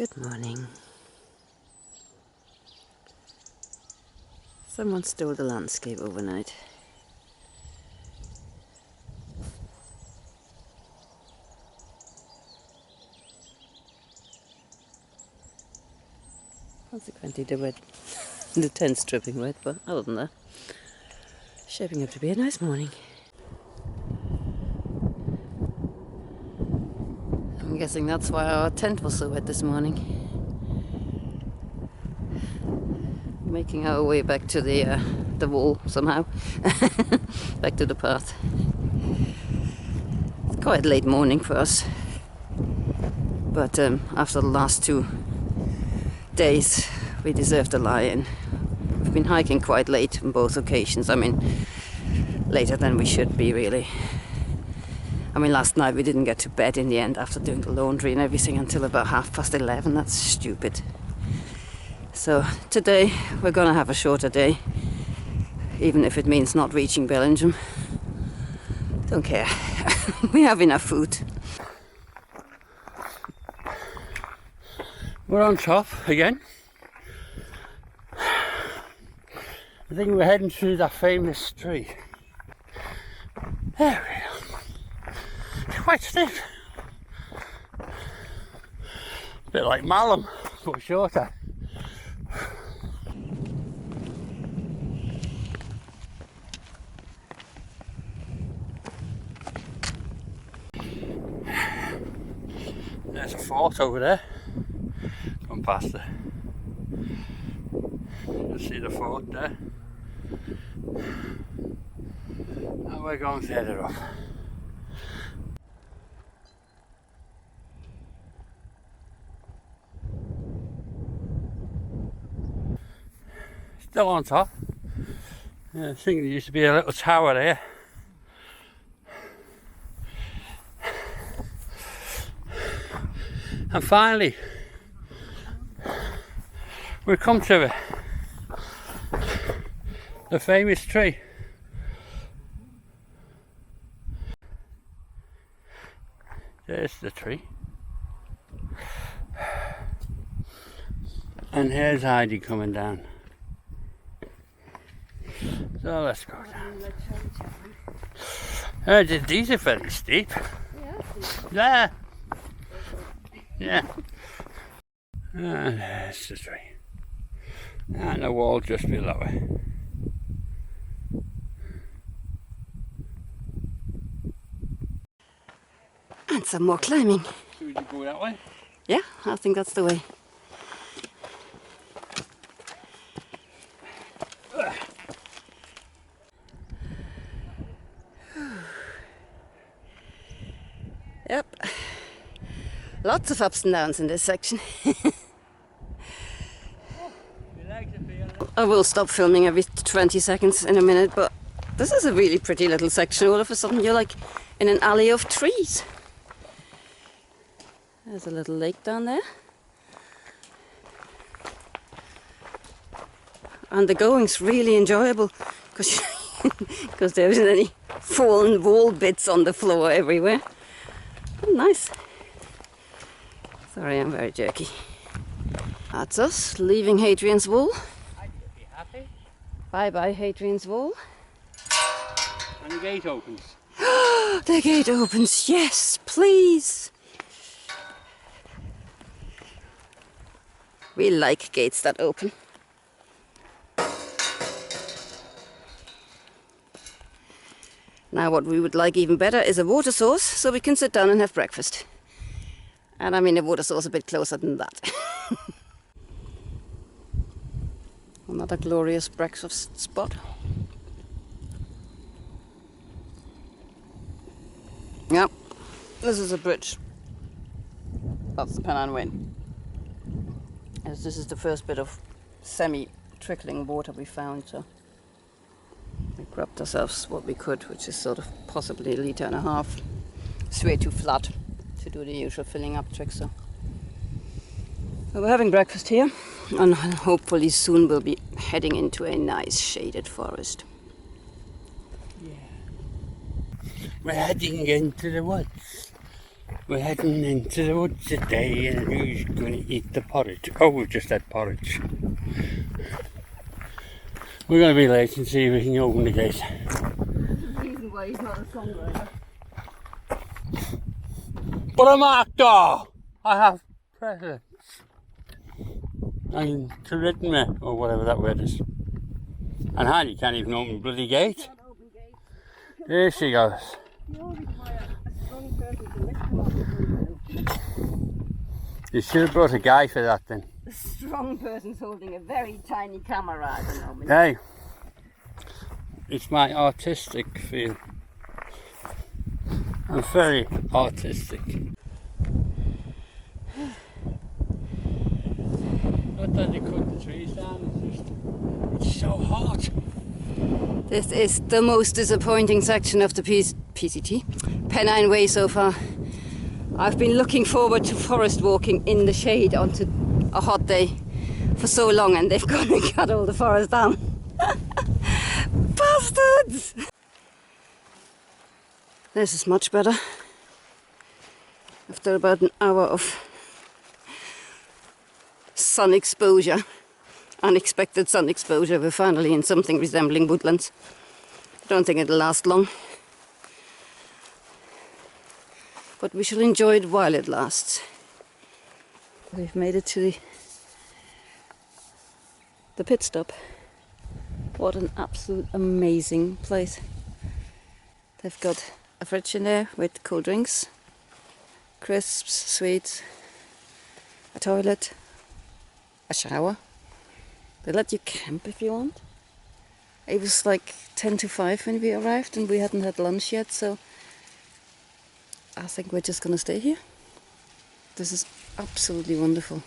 Good morning. Someone stole the landscape overnight. Consequently, the tent's dripping wet, but other than that, shaping up to be a nice morning. I'm guessing that's why our tent was so wet this morning. Making our way back to the wall somehow, back to the path. It's quite a late morning for us, but after the last 2 days, we deserve a lie-in. We've been hiking quite late on both occasions. I mean, later than we should be, really. I mean, last night we didn't get to bed in the end after doing the laundry and everything until about 11:30. That's stupid. So today we're gonna have a shorter day, even if it means not reaching Bellingham. Don't care. We have enough food. We're on top again. I think we're heading through that famous tree. There we go. It's quite stiff. A bit like Malum, but shorter. There's a fort over there. Come past it. You can see the fort there. And we're going further up. Still on top. Yeah, I think there used to be a little tower there. And finally, we've come to it. The famous tree. There's the tree. And here's Heidi coming down. So let's go down. These are very steep. Yeah. Yeah. And there's the tree. And the wall just below it. And some more climbing. Should we go that way? Yeah, I think that's the way. Yep. Lots of ups and downs in this section. I will stop filming every 20 seconds in a minute, but this is a really pretty little section. All of a sudden you're like in an alley of trees. There's a little lake down there. And the going's really enjoyable because there isn't any fallen wall bits on the floor everywhere. Oh, nice. Sorry, I'm very jerky. That's us leaving Hadrian's Wall. Be happy. Bye bye, Hadrian's Wall. And the gate opens. The gate opens, yes, please. We like gates that open. Now what we would like even better is a water source so we can sit down and have breakfast. And I mean a water source a bit closer than that. Another glorious breakfast spot. Yep, this is a bridge. That's the Pennine Way. As this is the first bit of semi-trickling water we found, so we grabbed ourselves what we could, which is sort of possibly 1.5 liters. It's way too flat to do the usual filling up trick, so we're having breakfast here, and hopefully soon we'll be heading into a nice shaded forest. Yeah. We're heading into the woods. We're heading into the woods today, and who's going to eat the porridge? Oh, we've just had porridge. We're going to be late and see if we can open the gate. The reason why he's not a songwriter. But I'm an actor! I have presence. I mean, to written me, or whatever that word is. And Heidi can't even open the bloody gate. There she goes. You should have brought a guy for that then. A strong person's holding a very tiny camera at the moment. Hey, it's my artistic feel. I'm very artistic. Not that they cut the trees down, it's so hot. This is the most disappointing section of the PCT, Pennine Way so far. I've been looking forward to forest walking in the shade onto a hot day for so long, and they've gone and cut all the forest down. Bastards! This is much better. After about an hour of sun exposure, unexpected sun exposure, we're finally in something resembling woodlands. I don't think it'll last long, but we shall enjoy it while it lasts. We've made it to the pit stop. What an absolute amazing place. They've got a fridge in there with cold drinks, crisps, sweets, a toilet, a shower. They let you camp if you want. It was like 10 to 5 when we arrived, and we hadn't had lunch yet, so I think we're just gonna stay here. This is absolutely wonderful.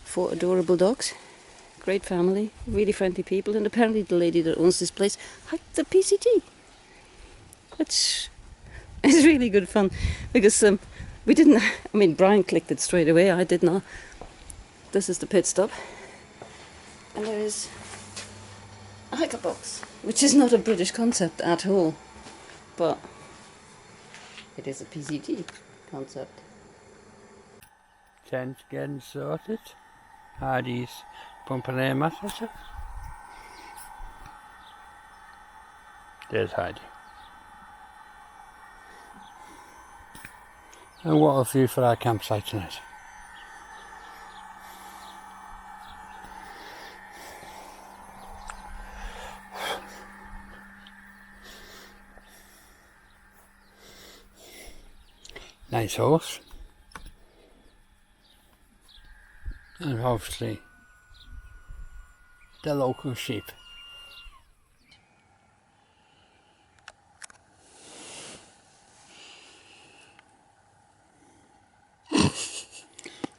4 adorable dogs, great family, really friendly people, and apparently the lady that owns this place hiked the PCT. It's really good fun, because we didn't, I mean, Brian clicked it straight away, I did not. This is the pit stop, and there is a hiker box, which is not a British concept at all, but it is a PCT concept. Tent getting sorted. Heidi's pumping air mattresses. There's Heidi. And what a view for our campsite tonight. Nice horse. And obviously the local sheep.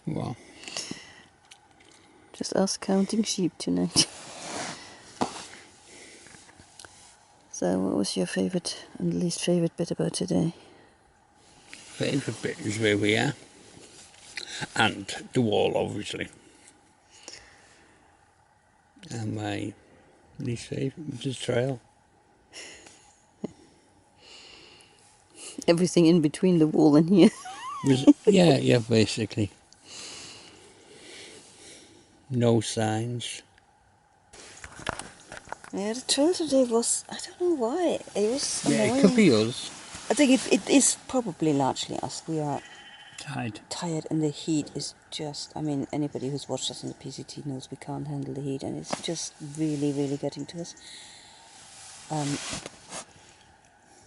Well, Just us counting sheep tonight. So what was your favourite and least favourite bit about today? favourite bit is where we are. And the wall, obviously. And my least favourite was the trail. Everything in between the wall and here. Yeah, basically. No signs. Yeah, the trail today was, I don't know why, it was annoying. Yeah, it could be us. I think it is probably largely us. We are Tired. and the heat is just, I mean, anybody who's watched us on the PCT knows we can't handle the heat, and it's just really, really getting to us.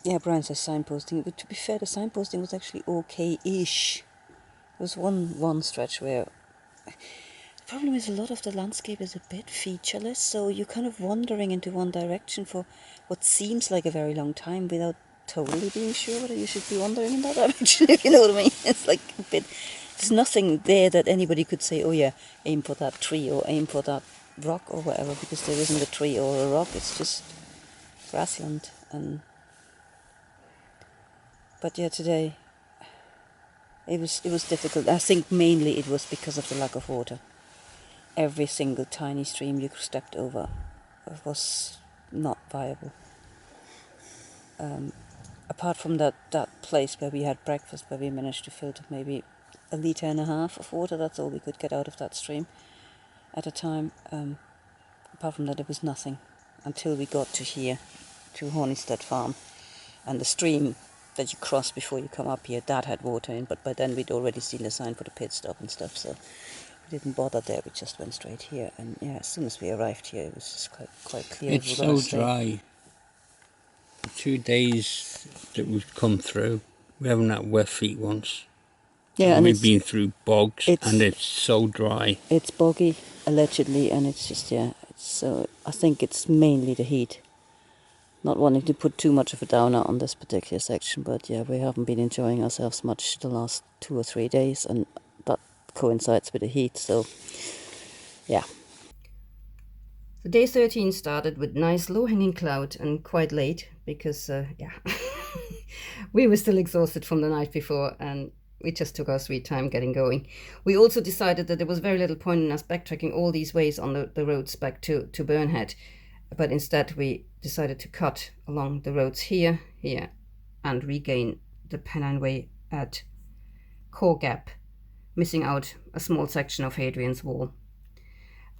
Yeah, Brian says signposting, but to be fair, the signposting was actually okay-ish. There was one stretch where the problem is a lot of the landscape is a bit featureless, so you're kind of wandering into one direction for what seems like a very long time without totally being sure whether you should be wandering in that direction, if you know what I mean. It's like a bit, there's nothing there that anybody could say, oh yeah, aim for that tree or aim for that rock or whatever, because there isn't a tree or a rock, it's just grassland. But yeah, today it was difficult. I think mainly it was because of the lack of water. Every single tiny stream you stepped over was not viable. apart from that place where we had breakfast, where we managed to filter maybe 1.5 liters of water, that's all we could get out of that stream at a time. Apart from that, there was nothing until we got to here, to Hornisted Farm. And the stream that you cross before you come up here, that had water in, but by then we'd already seen the sign for the pit stop and stuff, so we didn't bother there, we just went straight here. And yeah, as soon as we arrived here, it was just quite clear. It's so dry. The 2 days that we've come through, we haven't had wet feet once. Yeah, and we've been through bogs, and it's so dry. It's boggy, allegedly, and it's just, yeah, so I think it's mainly the heat. Not wanting to put too much of a downer on this particular section, but yeah, we haven't been enjoying ourselves much the last 2 or 3 days, and that coincides with the heat, so yeah. So day 13 started with nice low-hanging cloud and quite late because, yeah, we were still exhausted from the night before and we just took our sweet time getting going. We also decided that there was very little point in us backtracking all these ways on the roads back to Burnhead, but instead we decided to cut along the roads here, and regain the Pennine Way at Core Gap, missing out a small section of Hadrian's Wall.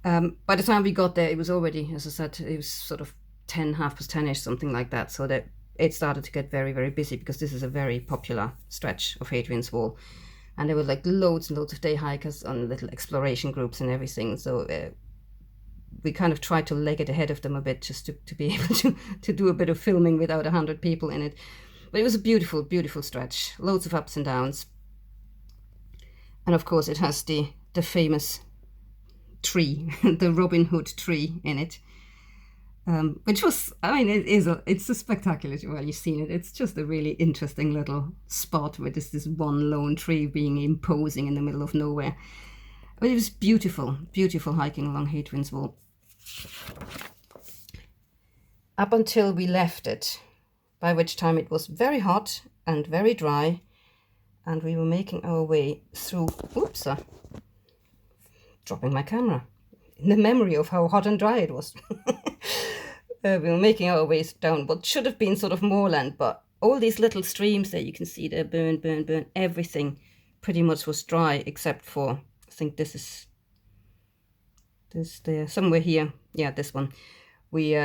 By the time we got there, it was already, as I said, it was sort of 10:30, something like that, so that it started to get very, very busy because this is a very popular stretch of Hadrian's Wall. And there were like loads and loads of day hikers on little exploration groups and everything, so we kind of tried to leg it ahead of them a bit just to be able to do a bit of filming without 100 people in it. But it was a beautiful, beautiful stretch, loads of ups and downs. And of course it has the famous tree, the Robin Hood tree in it, which was, I mean, it's a spectacular, well, you've seen it, it's just a really interesting little spot where there's this one lone tree being imposing in the middle of nowhere. But it was beautiful, beautiful hiking along Hadrian's Wall. Up until we left it, by which time it was very hot and very dry, and we were making our way through, oops, dropping my camera, in the memory of how hot and dry it was. We were making our ways down what should have been sort of moorland, but all these little streams there, you can see there, burn, everything pretty much was dry except for, I think this there, somewhere here, yeah, this one. We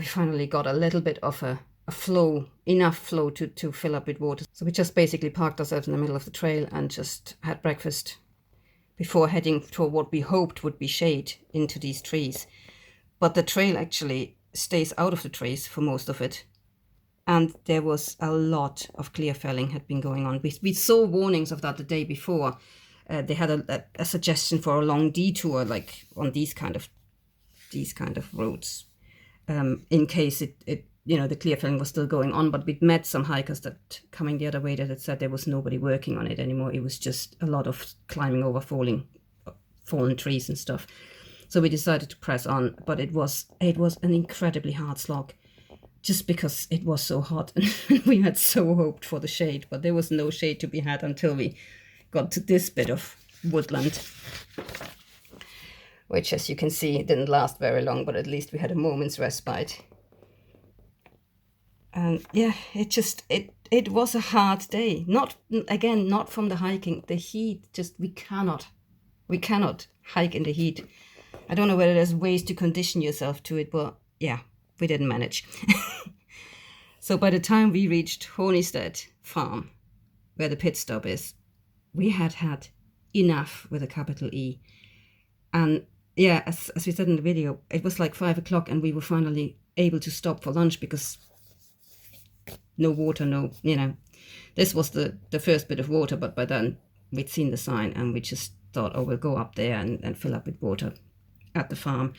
finally got a little bit of a flow, enough flow to fill up with water. So we just basically parked ourselves in the middle of the trail and just had breakfast before heading toward what we hoped would be shade into these trees. But the trail actually stays out of the trees for most of it. And there was a lot of clear felling had been going on. We saw warnings of that the day before. They had a suggestion for a long detour, like on these kind of roads, in case it the clear felling was still going on. But we'd met some hikers that coming the other way that had said there was nobody working on it anymore. It was just a lot of climbing over fallen trees and stuff. So we decided to press on, but it was an incredibly hard slog, just because it was so hot and we had so hoped for the shade, but there was no shade to be had until we got to this bit of woodland, which, as you can see, didn't last very long, but at least we had a moment's respite. And yeah, it was a hard day. Not from the hiking, the heat. Just we cannot hike in the heat. I don't know whether there's ways to condition yourself to it, but yeah, we didn't manage. So by the time we reached Hornisted Farm, where the pit stop is, we had enough with a capital E. And yeah, as we said in the video, it was like 5 o'clock and we were finally able to stop for lunch because no water, this was the first bit of water, but by then we'd seen the sign and we just thought, oh, we'll go up there and fill up with water at the farm.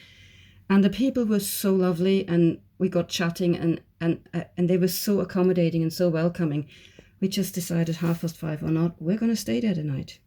And the people were so lovely and we got chatting and they were so accommodating and so welcoming. We just decided 5:30 or not, we're going to stay there tonight.